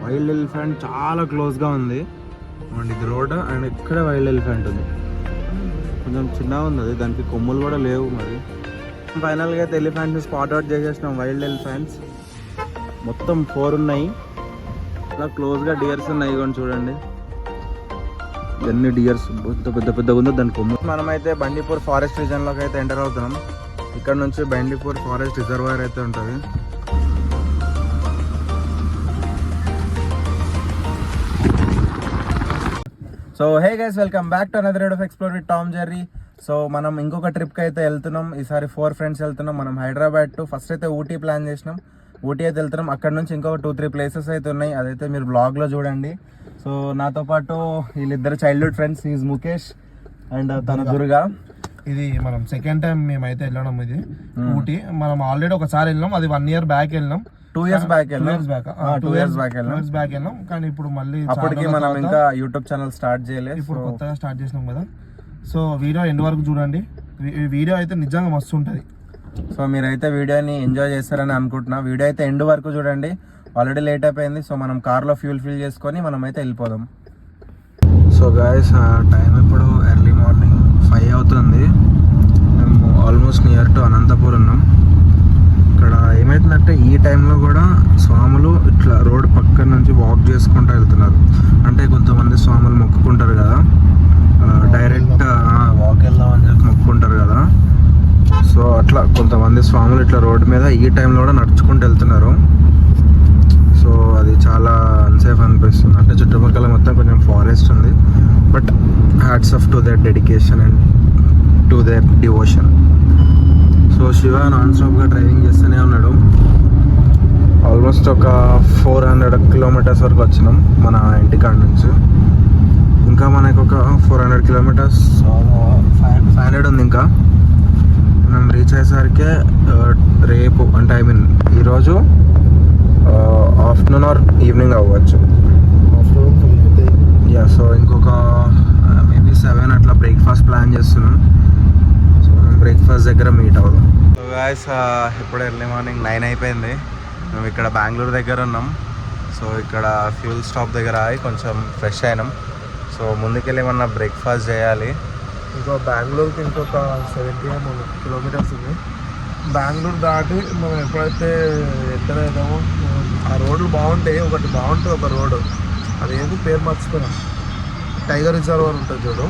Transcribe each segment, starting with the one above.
Wild elephant చాలా క్లోజ్గా ఉంది అండ్ ఇది రోడ్ అండ్ ఇక్కడ వైల్డ్ ఎలిఫెంట్ ఉంది. కొంచెం చిన్నగా ఉంది అది, దానికి కొమ్ములు కూడా లేవు. మరి ఫైనల్గా అయితే ఎలిఫెంట్ని స్పాట్ అవుట్ చేసేసినాం. వైల్డ్ ఎలిఫెంట్స్ మొత్తం 4 ఉన్నాయి. అలా క్లోజ్గా డియర్స్ ఉన్నాయి. ఇవ్వండి చూడండి ఎన్ని డియర్స్ పెద్ద పెద్దగా ఉందో దాని కొమ్ము. మనమైతే బండిపూర్ ఫారెస్ట్ రీజన్లోకి అయితే ఎంటర్ అవుతున్నాం. ఇక్కడ నుంచి బండిపూర్ ఫారెస్ట్ రిజర్వాయర్ అయితే ఉంటుంది. So hey guys, welcome back to another of explore with Tom Jerry. So మనం ఇంకొక ట్రిప్కి అయితే వెళ్తున్నాం. ఈసారి 4 ఫ్రెండ్స్ వెళ్తున్నాం. మనం హైదరాబాద్ టు ఫస్ట్ అయితే ఊటీ ప్లాన్ చేసినాం. ఊటీ అయితే వెళ్తున్నాం. అక్కడ నుంచి ఇంకొక 2-3 ప్లేసెస్ అయితే ఉన్నాయి. అదైతే మీరు బ్లాగ్లో చూడండి. సో నాతో పాటు వీళ్ళిద్దరు childhood friends, is Mukesh and తన దుర్గా. ఇది మనం సెకండ్ టైం మేమైతే వెళ్ళడం. ఇది ఊటీ మనం ఆల్రెడీ ఒకసారి వెళ్ళినాం. అది 1 year బ్యాక్ వెళ్ళినాం. 2 years బ్యాక్ 2 years బ్యాక్ వెళ్ళాం. కానీ ఇప్పుడు మళ్ళీ అప్పటికి మనం ఇంకా యూట్యూబ్ ఛానల్ స్టార్ట్ చేయలేదు. ఇప్పుడు కొత్తగా స్టార్ట్ చేసినాం కదా. సో వీడియో ఎండ్ వరకు చూడండి. వీడియో అయితే నిజంగా మస్తు ఉంటుంది. సో మీరైతే వీడియోని ఎంజాయ్ చేస్తారని అనుకుంటున్నా. వీడియో అయితే ఎండ్ వరకు చూడండి. ఆల్రెడీ లేట్ అయిపోయింది. సో మనం కార్లో ఫ్యూల్ ఫిల్ చేసుకొని మనం అయితే వెళ్ళిపోదాం. సో గాయస్, టైం ఇప్పుడు ఎర్లీ మార్నింగ్ 5 అవుతుంది. మేము ఆల్మోస్ట్ నియర్ టు అనంతపూర్ ఉన్నాం. ఇక్కడ ఏమవుతుందంటే ఈ టైంలో కూడా స్వాములు ఇట్లా రోడ్ పక్కన నుంచి వాక్ చేసుకుంటూ వెళ్తున్నారు. అంటే కొంతమంది స్వాములు మొక్కుకుంటారు కదా, డైరెక్ట్ వాక్ వెళ్దామని చెప్పి మొక్కుకుంటారు కదా. సో అట్లా కొంతమంది స్వాములు ఇట్లా రోడ్డు మీద ఈ టైంలో కూడా నడుచుకుంటూ వెళ్తున్నారు. సో అది చాలా అన్సేఫ్ అనిపిస్తుంది. అంటే చుట్టుపక్కల మొత్తం కొంచెం ఫారెస్ట్ ఉంది. But hats off to their dedication and to their devotion. So Shiva non స్టాప్గా డ్రైవింగ్ చేస్తూనే ఉన్నాడు. ఆల్మోస్ట్ ఒక 400 kilometers వరకు వచ్చినాం మన ఇంటికాడ నుంచి. ఇంకా మనకు ఒక 400 kilometers 500 ఉంది. ఇంకా మనం రీచ్ అయ్యేసరికి రేపు అంటే ఈరోజు ఆఫ్టర్నూన్ ఆర్ ఈవినింగ్ అవ్వచ్చు. యా, సో ఇంకొక మేబీ 7 అట్లా బ్రేక్ఫాస్ట్ ప్లాన్ చేస్తున్నాం. సో మనం బ్రేక్ఫాస్ట్ దగ్గర మీట్ అవుదాం. సో గాయస్, ఇప్పుడు ఎర్లీ మార్నింగ్ 9 అయిపోయింది. మేము ఇక్కడ బెంగళూరు దగ్గర ఉన్నాం. సో ఇక్కడ ఫ్యూల్ స్టాప్ దగ్గర ఆగి కొంచెం ఫ్రెష్ అయినాం. సో ముందుకెళ్ళి ఏమన్నా బ్రేక్ఫాస్ట్ చేయాలి. ఇంకో బెంగళూరుకి ఇంకొక 70 kilometers ఉంది. బెంగళూరు దాటి మనం ఎప్పుడైతే ఎంటర్ అవుతామో ఆ రోడ్లు బాగుంటాయి. ఒకటి బాగుంటుంది ఒక రోడ్డు, అదేంటి పేరు మర్చిపోయినా, టైగర్ రిజర్వర్ ఉంటుంది చూడు.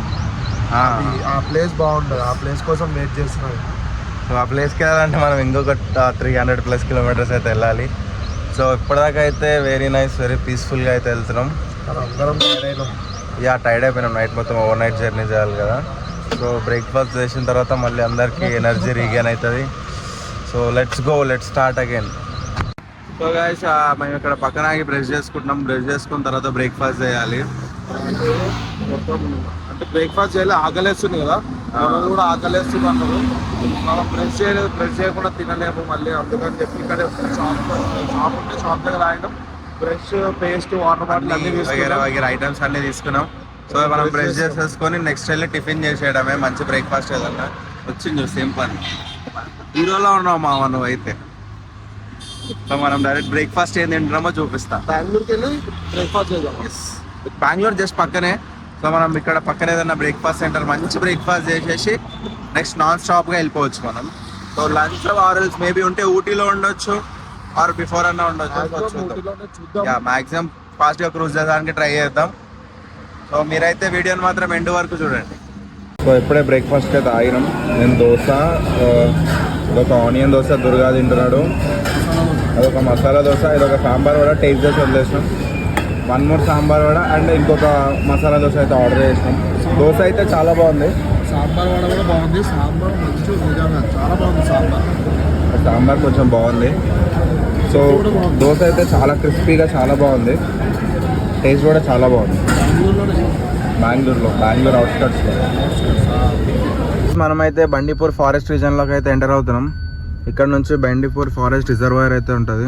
ఆ ప్లేస్ బాగుంటుంది. ఆ ప్లేస్ కోసం వెయిట్ చేస్తున్నాను. సో ఆ ప్లేస్కి వెళ్ళాలంటే మనం ఇంకొక 300+ kilometers అయితే వెళ్ళాలి. సో ఇప్పటిదాకా అయితే వెరీ నైస్, వెరీ పీస్ఫుల్గా అయితే వెళ్తున్నాం. అందరం టైర్డ్ అయినాం. టైర్డ్ అయిపోయినాం. నైట్ మొత్తం ఓవర్ నైట్ జర్నీ చేయాలి కదా. సో బ్రేక్ఫాస్ట్ చేసిన తర్వాత మళ్ళీ అందరికీ ఎనర్జీ రీగైన్ అవుతుంది. So let's go, let's start again. So guys, మేము ఇక్కడ పక్కన ఆగి బ్రష్ చేసుకుంటున్నాం. బ్రష్ చేసుకున్న తర్వాత బ్రేక్ఫాస్ట్ చేయాలి. అంటే బ్రేక్ఫాస్ట్ చేయాలి. ఆకలేస్తుంది కదా, మనం కూడా ఆకలేస్తుంది అన్నారు. మనం బ్రష్ చేయలేదు, బ్రష్ చేయకుండా తినలేము మళ్ళీ. అందుకని చెప్పి ఇక్కడ షాప్ ఉంటే షాప్ దగ్గర ఆగడం. బ్రష్, పేస్ట్, వాటర్ బాటిల్ అన్ని వగేర ఐటమ్స్ అన్నీ తీసుకున్నాం. సో మనం బ్రష్ చేసేసుకొని నెక్స్ట్ వెళ్ళి టిఫిన్ చేసేయడమే. మంచి బ్రేక్ఫాస్ట్ ఏదన్నా వచ్చింది. సేమ్ పని హీరోలో ఉన్నావు మామ నువ్వు అయితే. సో మనం డైరెక్ట్ బ్రేక్ఫాస్ట్ ఏం తింటున్నామో చూపిస్తా. బెంగళూరుకి వెళ్ళి బ్రేక్ఫాస్ట్ చేద్దాం. బెంగళూరు జస్ట్ పక్కనే. సో మనం ఇక్కడ పక్కన ఏదైనా బ్రేక్ఫాస్ట్ సెంటర్ మంచి బ్రేక్ఫాస్ట్ చేసేసి నెక్స్ట్ నాన్ స్టాప్గా వెళ్ళిపోవచ్చు మనం. సో లంచ్ ఆర్ఎల్స్ మేబీ ఉంటే ఊటీలో ఉండొచ్చు ఆర్ బిఫోర్ అన్నా ఉండొచ్చు. మ్యాక్సిమం ఫాస్ట్గా క్రూజ్ చేయడానికి ట్రై చేద్దాం. సో మీరైతే వీడియోని మాత్రం ఎండ్ వరకు చూడండి. సో ఇప్పుడే బ్రేక్ఫాస్ట్ అయితే ఆగినాం. నేను దోశ, ఇదొక ఆనియన్ దోశ దుర్గా తింటున్నాడు, అదొక మసాలా దోశ, ఇదొక సాంబార్ వడ టేస్ట్ చేసి వదిలేసినాం. 1 more సాంబార్ వడ అండ్ ఇంకొక మసాలా దోశ అయితే ఆర్డర్ చేసినాం. దోశ అయితే చాలా బాగుంది. సాంబార్ వడ కూడా బాగుంది. సాంబార్ మంచి నిజంగా చాలా బాగుంది. సాంబార్ కొంచెం బాగుంది. సో దోశ అయితే చాలా క్రిస్పీగా చాలా బాగుంది. టేస్ట్ కూడా చాలా బాగుంది. బెంగళూరు అవుట్స్కట్స్లో. మనమైతే బండిపూర్ ఫారెస్ట్ రీజన్లోకి అయితే ఎంటర్ అవుతున్నాం. ఇక్కడ నుంచి బండిపూర్ ఫారెస్ట్ రిజర్వాయర్ అయితే ఉంటుంది.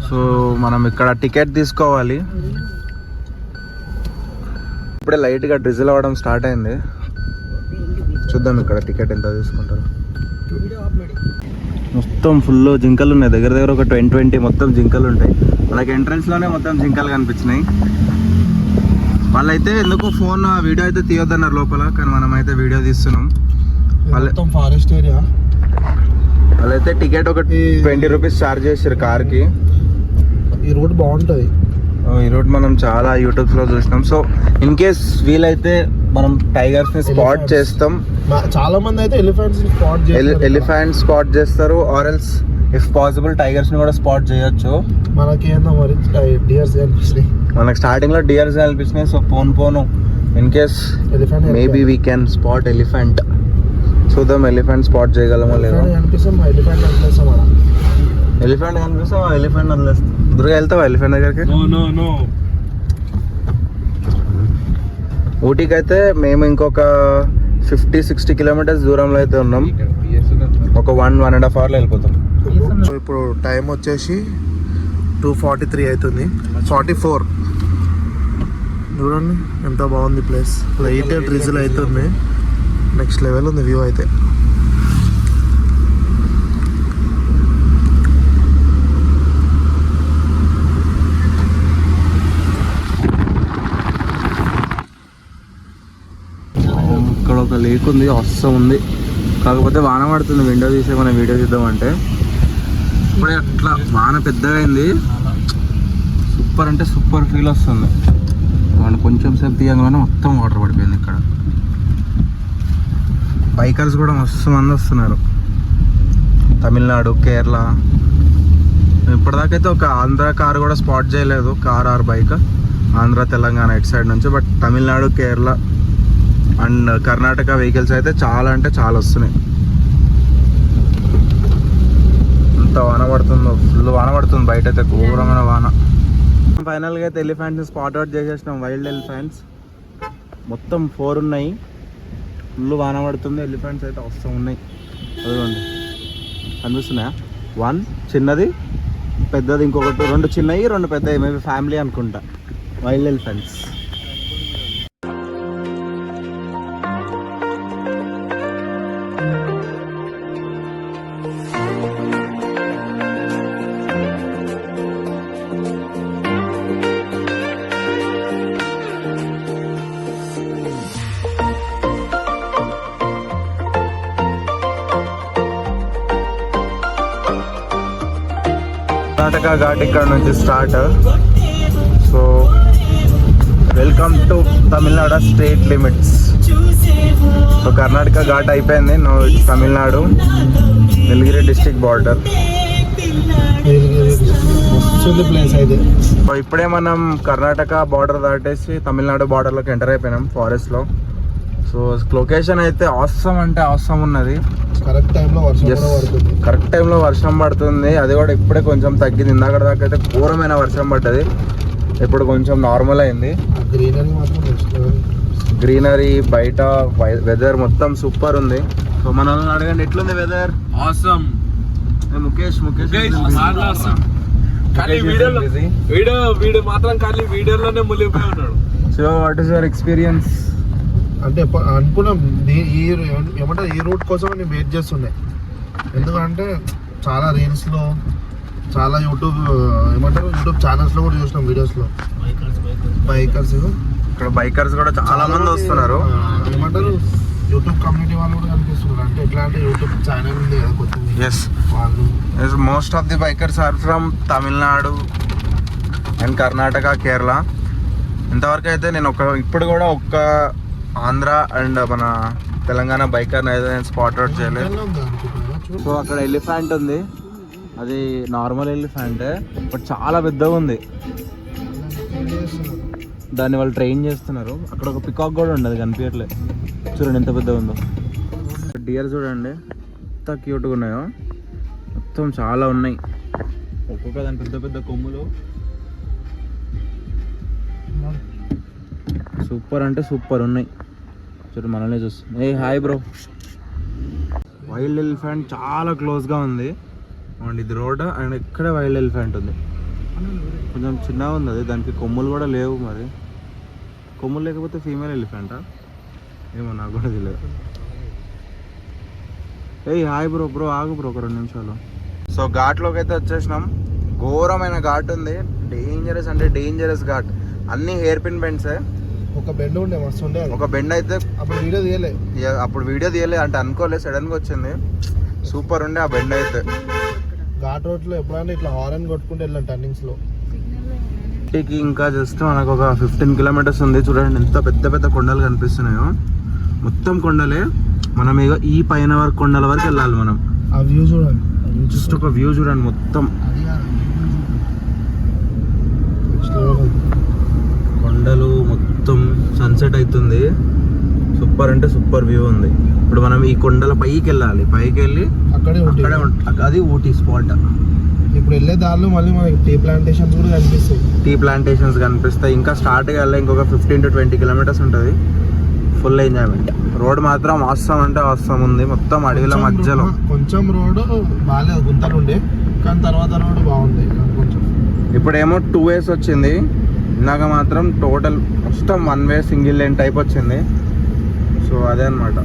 సో మనం ఇక్కడ టికెట్ తీసుకోవాలి. ఇప్పుడే లైట్గా డ్రిజిల్ అవ్వడం స్టార్ట్ అయింది. చూద్దాం ఇక్కడ టికెట్ ఎంత తీసుకుంటారు. మొత్తం ఫుల్ జింకలు ఉన్నాయి. దగ్గర ఒక 20 మొత్తం జింకలు ఉంటాయి. వాళ్ళకి ఎంట్రన్స్ లోనే మొత్తం జింకలు కనిపించినాయి. వాళ్ళైతే ఎందుకో ఫోన్ వీడియో అయితే తీయొద్దన్నారు లోపల, కానీ మనం అయితే వీడియో తీస్తున్నాం. మొత్తం ఫారెస్ట్ ఏరియా. వాళ్ళైతే టికెట్ ఒక 20 రూపీస్ ఛార్జ్ చేసారు కార్కి. ఈ రూట్ బాగుంటుంది. ఈ రూట్ మనం చాలా యూట్యూబ్స్ లో చూసినాం. సో ఇన్ కేస్ వీలైతే మనం టైగర్స్ ని స్పాట్ చేస్తాం. చాలా మంది అయితే ఎలిఫెంట్ స్పాట్ చేస్తారు, or else if possible tigers ని కూడా స్పాట్ చేయొచ్చు. మనకేందో మరి డియర్స్ కనిపిస్తాయి. మనకు స్టార్టింగ్ లో డియర్స్ కనిపిస్తున్నాయి. So phone in case maybe we can spot elephant. చూద్దాం ఎలిఫెంట్ స్పాట్ చేయగలమో లేదో. ఎలిఫెంట్ కనిపిస్తాం, ఎలిఫెంట్ వదిలేస్తాం. దుర్గా వెళ్తావా ఎలిఫెంట్ దగ్గరికి? ఊటీకి అయితే మేము ఇంకొక 50-60 కిలోమీటర్స్ దూరంలో అయితే ఉన్నాం. ఒక 1.5 అవర్లో వెళ్ళిపోతాం. ఇప్పుడు టైం వచ్చేసి 2:43 అవుతుంది. 44. చూడండి ఎంత బాగుంది ప్లేస్. లైట్ డ్రిజిల్ అవుతుంది. నెక్స్ట్ లెవెల్ ఉంది వ్యూ అయితే. ఇక్కడ ఒక లేక్ ఉంది, అవసరం ఉంది. కాకపోతే వాన పడుతుంది. విండో తీసే మనం వీడియో తీద్దామంటే ఇప్పుడే అట్లా వాన పెద్దగా అయింది. సూపర్ అంటే సూపర్ ఫీల్ వస్తుంది. మనం కొంచెం సేపు తీయగానే మొత్తం వాటర్ పడిపోయింది. ఇక్కడ బైకర్స్ కూడా మస్తు మంది వస్తున్నారు. తమిళనాడు, కేరళ. ఇప్పటిదాకైతే ఒక ఆంధ్ర కార్ కూడా స్పాట్ చేయలేదు, car or bike. Andhra, Telangana ఇటు సైడ్ నుంచి. But Tamil Nadu, Kerala and Karnataka vehicles అయితే చాలా అంటే చాలా వస్తున్నాయి. ఎంత వాన పడుతుందో, ఫుల్ వాన పడుతుంది బయట అయితే, ఘోరమైన వాన. ఫైనల్గా అయితే ఎలిఫెంట్స్ స్పాట్ అవుట్ చేసేసినాం. వైల్డ్ ఎలిఫెంట్స్ మొత్తం 4 ఉన్నాయి. ఫుల్ వాన పడుతుంది. ఎలిఫెంట్స్ అయితే వస్తూ ఉన్నాయి. అదిగోండి కనిపిస్తున్నాయా? 1 చిన్నది, పెద్దది ఇంకొకటి, 2 చిన్నవి, 2 పెద్దవి. మేబీ ఫ్యామిలీ అనుకుంటా. Wild elephants. కర్ణాటక ఘాట్ ఇక్కడ నుంచి start. So welcome to Tamil Nadu state limits. So Karnataka ghat అయిపోయింది. No Tamil Nadu Nilgiri district border. So ఇప్పుడే మనం కర్ణాటక బార్డర్ దాటేసి తమిళనాడు బార్డర్లోకి ఎంటర్ అయిపోయినాం ఫారెస్ట్లో. సో లొకేషన్ అయితే ఆసమ్ అంటే ఆసమ్ ఉన్నది. కరెక్ట్ టైంలో వర్షం పడుతుంది. అది కూడా ఇప్పుడే కొంచెం తగ్గింది. ఇందాక దాకా అయితే ఘోరమైన వర్షం పడ్డది. ఇప్పుడు కొంచెం నార్మల్ అయింది. గ్రీనరీ బయట, వెదర్ మొత్తం సూపర్ ఉంది. సో మనల్ని అడగండి ఎట్లుంది వెదర్? ఆసమ్. ముఖేష్ వీడియో మాత్రం ఖాళీ వీడియోలోనే మునిగిపోయి ఉన్నాడు. So what is your experience? అంటే అనుకున్నాం ఏమంటారు, ఈ రూట్ కోసం నేను వెయిట్ చేస్తుండే. ఎందుకంటే చాలా రీల్స్లో, చాలా యూట్యూబ్ ఛానల్స్లో కూడా చూసినాం, వీడియోస్లో. బైకర్స్ ఇక్కడ బైకర్స్ కూడా చాలా మంది వస్తున్నారు. ఏమంటారు, యూట్యూబ్ కమ్యూనిటీ వాళ్ళు కూడా కనిపిస్తున్నారు. అంటే ఎట్లా అంటే యూట్యూబ్ ఛానల్ ఉంది కదా కొత్తది. వాళ్ళు most of the bikers are from Tamil Nadu and Karnataka, Kerala. ఇంతవరకు అయితే నేను ఇప్పుడు కూడా ఒక్క ఆంధ్ర అండ్ మన తెలంగాణ బైకర్ని అయితే నేను స్పాట్ అవుట్ చేయలేదు. సో అక్కడ ఎలిఫెంట్ ఉంది. అది నార్మల్ ఎలిఫెంటే, బట్ చాలా పెద్దగా ఉంది. దాన్ని వాళ్ళు ట్రైన్ చేస్తున్నారు. అక్కడ ఒక పికాక్ కూడా ఉంది, అది కనిపించట్లేదు. చూడండి ఎంత పెద్దగా ఉందో. డియర్ చూడండి ఎంత క్యూట్గా ఉన్నాయో. మొత్తం చాలా ఉన్నాయి. ఒక్కొక్క దాని పెద్ద పెద్ద కొమ్ములు. సూపర్ అంటే సూపర్ ఉన్నాయి. చూడు మనల్ని చూస్తుంది. ఏ హాయ్ బ్రో. వైల్డ్ ఎలిఫెంట్ చాలా క్లోజ్గా ఉంది. అండ్ ఇది రోడ్ అండ్ ఇక్కడే వైల్డ్ ఎలిఫెంట్ ఉంది. కొంచెం చిన్నగా ఉంది అది. దానికి కొమ్ములు కూడా లేవు. మరి కొమ్ములు లేకపోతే ఫీమేల్ ఎలిఫెంటా ఏమో నాకు కూడా తెలియదు. ఏ హాయ్ బ్రో. ఆగు బ్రో ఒక 2 నిమిషాలు. సో ఘాట్లోకి అయితే వచ్చేసినాం. ఘోరమైన ఘాట్ ఉంది. డేంజరస్ అంటే డేంజరస్ ఘాట్, అన్ని హెయిర్ పిన్ బెండ్సే. ఒక బెండ్ ఉండే మస్తు ఉండే అది. ఒక బెండ్ అయితే అప్పుడు వీడియో తీయలే. అప్పుడు వీడియో తీయలే అంటే అనుకోలేదు, సడన్ గా వచ్చింది. సూపర్ ఉండే ఆ బెండ్ అయితే. ఘాట్ రోడ్ లో ఎప్పుడైనా ఇట్లా హారన్ కొట్టుకుంటే వెళ్ళాం టర్నింగ్స్ లో. ఇంటికి ఇంకా జస్ట్ మనకు ఒక 15 కిలోమీటర్స్ ఉంది. చూడండి ఎంత పెద్ద పెద్ద కొండలు కనిపిస్తున్నాయో, మొత్తం కొండలే. మనం ఇక ఈ పైన వరకు కొండల వరకు వెళ్ళాలి మనం. ఆ వ్యూ చూడండి, జస్ట్ ఒక వ్యూ చూడండి మొత్తం కొండలు, మొత్తం సన్సెట్ అవుతుంది. సూపర్ అంటే సూపర్ వ్యూ ఉంది. ఇప్పుడు మనం ఈ కొండల పైకి వెళ్ళాలి, పైకి వెళ్ళి అక్కడే అది ఊటీ స్పాట్. ఇప్పుడు వెళ్ళే దారిలో మళ్ళీ మనకి టీ ప్లాంటేషన్స్ కూడా కనిపిస్తాయి. టీ ప్లాంటేషన్స్ కనిపిస్తాయి. ఇంకా స్టార్ట్ వెళ్ళాలి, ఇంకొక 15 to 20 కిలోమీటర్స్ ఉంటుంది. Full enjoyment. రోడ్ మాత్రం అవసరం అంటే అవసరం ఉంది, మొత్తం అడవిల మధ్యలో. కొంచెం రోడ్ బాగాలేదు, గుంతలు ఉండే, కానీ తర్వాత రోడ్ బాగుంది కొంచెం. ఇప్పుడేమో 2 ways వచ్చింది, ఇందాక మాత్రం టోటల్ మొత్తం 1 way సింగిల్ లేన్ టైప్ వచ్చింది. సో అదే అనమాట.